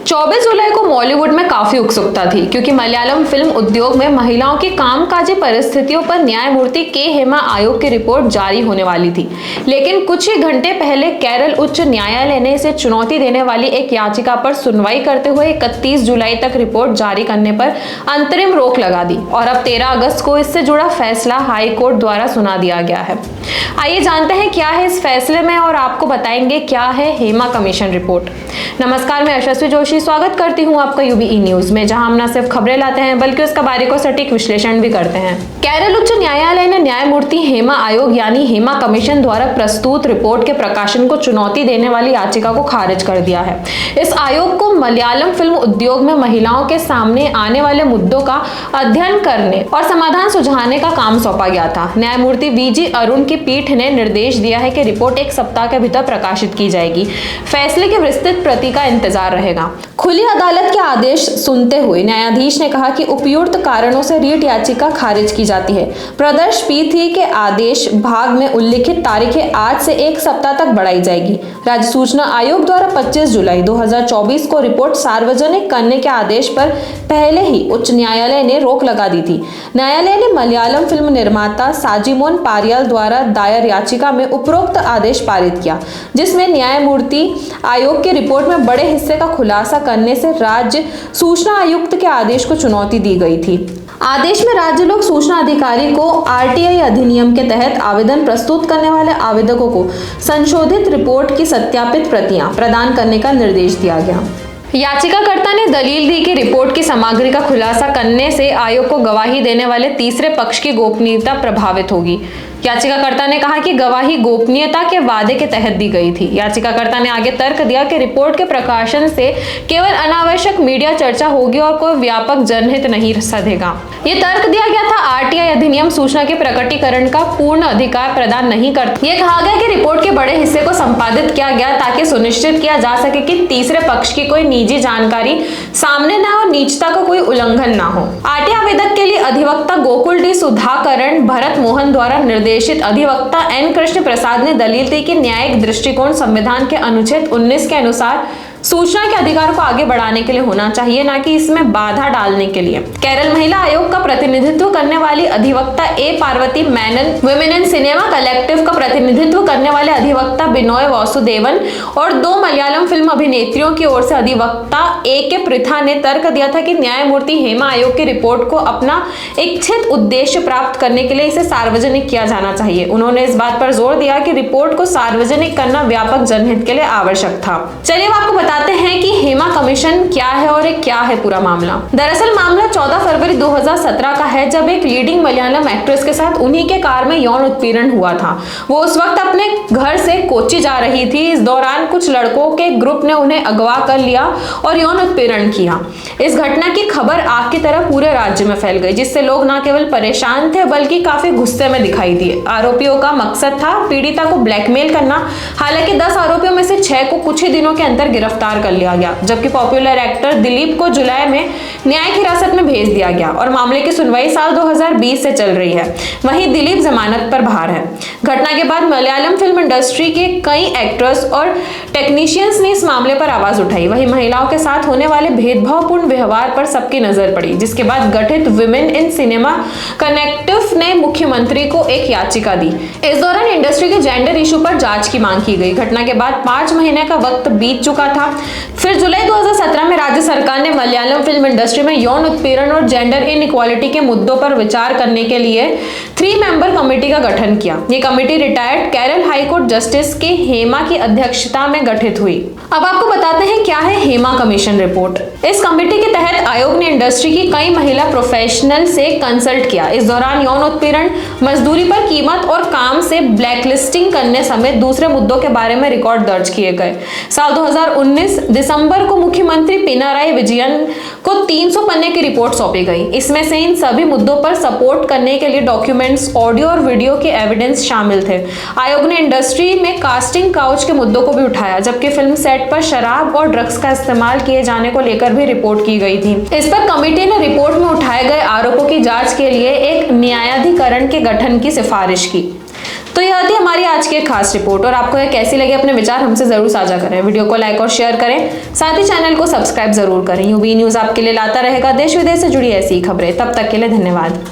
24 जुलाई को बॉलीवुड में काफी उत्सुकता थी क्योंकि मलयालम फिल्म उद्योग में महिलाओं की कामकाजी परिस्थितियों पर न्यायमूर्ति के हेमा आयोग की रिपोर्ट जारी होने वाली थी। लेकिन कुछ ही घंटे पहले केरल उच्च न्यायालय ने इसे चुनौती देने वाली एक याचिका पर सुनवाई करते हुए 31 जुलाई तक रिपोर्ट जारी करने पर अंतरिम रोक लगा दी और अब 13 अगस्त को इससे जुड़ा फैसला हाई कोर्ट द्वारा सुना दिया गया है। आइए जानते हैं क्या है इस फैसले में और आपको बताएंगे क्या है हेमा कमीशन रिपोर्ट। नमस्कार, मैं यशस्वी जोशी स्वागत करती हूं आपका यूबीई न्यूज में, जहां हम न सिर्फ खबरें लाते हैं बल्कि उसका बारीकी से सटीक विश्लेषण भी करते हैं। केरल उच्च न्यायालय ने न्यायमूर्ति हेमा आयोग यानी हेमा कमीशन द्वारा प्रस्तुत रिपोर्ट के प्रकाशन को चुनौती देने वाली याचिका को खारिज कर दिया है। इस आयोग को मलयालम फिल्म उद्योग में महिलाओं के सामने आने वाले मुद्दों का अध्ययन करने और समाधान सुझाने का काम सौंपा गया था। न्यायमूर्ति वीजी अरुण की पीठ ने निर्देश दिया है कि रिपोर्ट 1 सप्ताह के भीतर प्रकाशित की जाएगी। फैसले की विस्तृत प्रति का इंतजार रहेगा। खुली अदालत के आदेश सुनते हुए न्यायाधीश ने कहा कि उपयुक्त कारणों से रीट याचिका खारिज की जाती है। प्रदर्श P3 के आदेश भाग में उल्लिखित तारीखें आज से 1 सप्ताह तक बढ़ाई जाएगी। राज्य सूचना आयोग द्वारा 25 जुलाई 2024 को रिपोर्ट सार्वजनिक करने के आदेश पर पहले ही उच्च न्यायालय ने रोक लगा दी थी। न्यायालय ने मलयालम फिल्म निर्माता साजिमोन पारियाल द्वारा दायर याचिका में उपरोक्त आदेश पारित किया, जिसमें न्यायमूर्ति आयोग की रिपोर्ट में बड़े हिस्से का खुलासा करने से राज्य सूचना आयुक्त के आदेश को चुनौती दी गई थी। आदेश में राज्य लोक सूचना अधिकारी को RTI अधिनियम के तहत आवेदन प्रस्तुत करने वाले आवेदकों को संशोधित रिपोर्ट की सत्यापित प्रतियां प्रदान करने का निर्देश दिया गया। याचिकाकर्ता ने दलील दी कि रिपोर्ट की सामग्री का खुलासा करने से आयोग को गवाही देने वाले तीसरे पक्ष की गोपनीयता प्रभावित होगी। याचिकाकर्ता ने कहा कि गवाही गोपनीयता के वादे के तहत दी गई थी। याचिकाकर्ता ने आगे तर्क दिया कि रिपोर्ट के प्रकाशन से केवल अनावश्यक मीडिया चर्चा होगी और कोई व्यापक जनहित नहीं सधेगा। ये तर्क दिया गया था। RTI अधिनियम सूचना के प्रकटीकरण का पूर्ण अधिकार प्रदान नहीं करता। यह कहा गया कि रिपोर्ट के बड़े हिस्से को संपादित किया गया ताकि सुनिश्चित किया जा सके कि तीसरे पक्ष की कोई निजी जानकारी सामने न हो, निजता का कोई उल्लंघन न हो। RTI आवेदक के लिए अधिवक्ता गोकुल डी सुधाकरण भरत मोहन द्वारा निर्देशित अधिवक्ता N कृष्ण प्रसाद ने दलील दी कि न्यायिक दृष्टिकोण संविधान के अनुच्छेद 19 के अनुसार सूचना के अधिकार को आगे बढ़ाने के लिए होना चाहिए, न कि इसमें बाधा डालने के लिए। केरल महिला आयोग का प्रतिनिधित्व करने वाली अधिवक्ता A Parvati Menon, women in cinema collective का प्रतिनिधित्व करने वाले अधिवक्ता बिनोय वासुदेवन और 2 मलयालम फिल्म अभिनेत्रियों की ओर से अधिवक्ता A के पृथा ने तर्क दिया था कि न्यायमूर्ति हेमा आयोग की रिपोर्ट को अपना इच्छित उद्देश्य प्राप्त करने के लिए इसे सार्वजनिक किया जाना चाहिए। उन्होंने इस बात पर जोर दिया कि रिपोर्ट को सार्वजनिक करना व्यापक जनहित के लिए आवश्यक था। चलिए आपको बताते हैं कि हेमा कमीशन क्या है और क्या है पूरा मामला। दरअसल मामला 14 फरवरी 2017 का है, जब एक लीडिंग मलयालम एक्ट्रेस के साथ उन्हीं के कार में यौन उत्पीड़न हुआ था। वो उस वक्त अपने घर से कोच्चि जा रही थी। इस दौरान कुछ लड़कों के ग्रुप ने उन्हें अगवा कर लिया और यौन उत्पीड़न किया। इस घटना की खबर आग की तरह पूरे राज्य में फैल गई, जिससे लोग न केवल परेशान थे बल्कि काफी गुस्से में दिखाई दिए। आरोपियों का मकसद था पीड़िता को ब्लैकमेल करना। हालांकि 10 आरोपियों में से 6 को कुछ ही दिनों के अंदर गिरफ्तार कर लिया गया, जबकि पॉपुलर एक्टर दिलीप को जुलाई में न्यायिक हिरासत में भेज दिया गया और मामले की सुनवाई साल 2020 से चल रही है। वहीं दिलीप जमानत पर बाहर है। घटना के बाद मलयालम फिल्म इंडस्ट्री के कई एक्टर्स और टेक्नीशियंस ने इस मामले पर आवाज उठाई। वहीं महिलाओं के साथ होने वाले भेदभावपूर्ण व्यवहार पर सबकी नजर पड़ी, जिसके बाद गठित वुमेन इन सिनेमा कलेक्टिव ने मुख्यमंत्री को एक याचिका दी। इस दौरान इंडस्ट्री के जेंडर इशू पर जांच की मांग की गई। घटना के बाद 5 महीने का वक्त बीत चुका था। फिर जुलाई 2017 में राज्य सरकार ने मलयालम फिल्म इंडस्ट्री में यौन उत्पीड़न और जेंडर इनइक्वालिटी के मुद्दों पर विचार करने के लिए 3 मेंबर कमेटी का गठन किया। ये committee retired Kerala high court justice के हेमा की अध्यक्षता में गठित हुई। अब आपको बताते हैं क्या है हेमा कमीशन रिपोर्ट। इस कमेटी के तहत आयोग ने इंडस्ट्री की कई महिला प्रोफेशनल से कंसल्ट किया। इस दौरान यौन उत्पीड़न, मजदूरी पर कीमत और काम से ब्लैकलिस्टिंग करने समेत दूसरे मुद्दों के बारे में रिकॉर्ड दर्ज किए गए। साल 2019 दिसंबर को मुख्यमंत्री पिनाराई विजयन को 300 पन्ने की रिपोर्ट सौंपी गई। इसमें से इन सभी मुद्दों पर सपोर्ट करने के लिए डॉक्यूमेंट्स, ऑडियो और वीडियो के एविडेंस शामिल थे। आयोग ने इंडस्ट्री में कास्टिंग काउच के मुद्दों को भी उठाया, जबकि फिल्म सेट पर शराब और ड्रग्स का इस्तेमाल किए जाने को लेकर भी रिपोर्ट की गई थी। इस पर कमेटी ने रिपोर्ट में उठाए गए आरोपों की जांच के लिए एक न्यायाधिकरण के गठन की सिफारिश की। तो यह थी हमारी आज की खास रिपोर्ट, और आपको यह कैसी लगी अपने विचार हमसे जरूर साझा करें। वीडियो को लाइक और शेयर करें, साथ ही चैनल को सब्सक्राइब जरूर करें। यूबी न्यूज आपके लिए लाता रहेगा देश विदेश से जुड़ी ऐसी खबरें। तब तक के लिए धन्यवाद।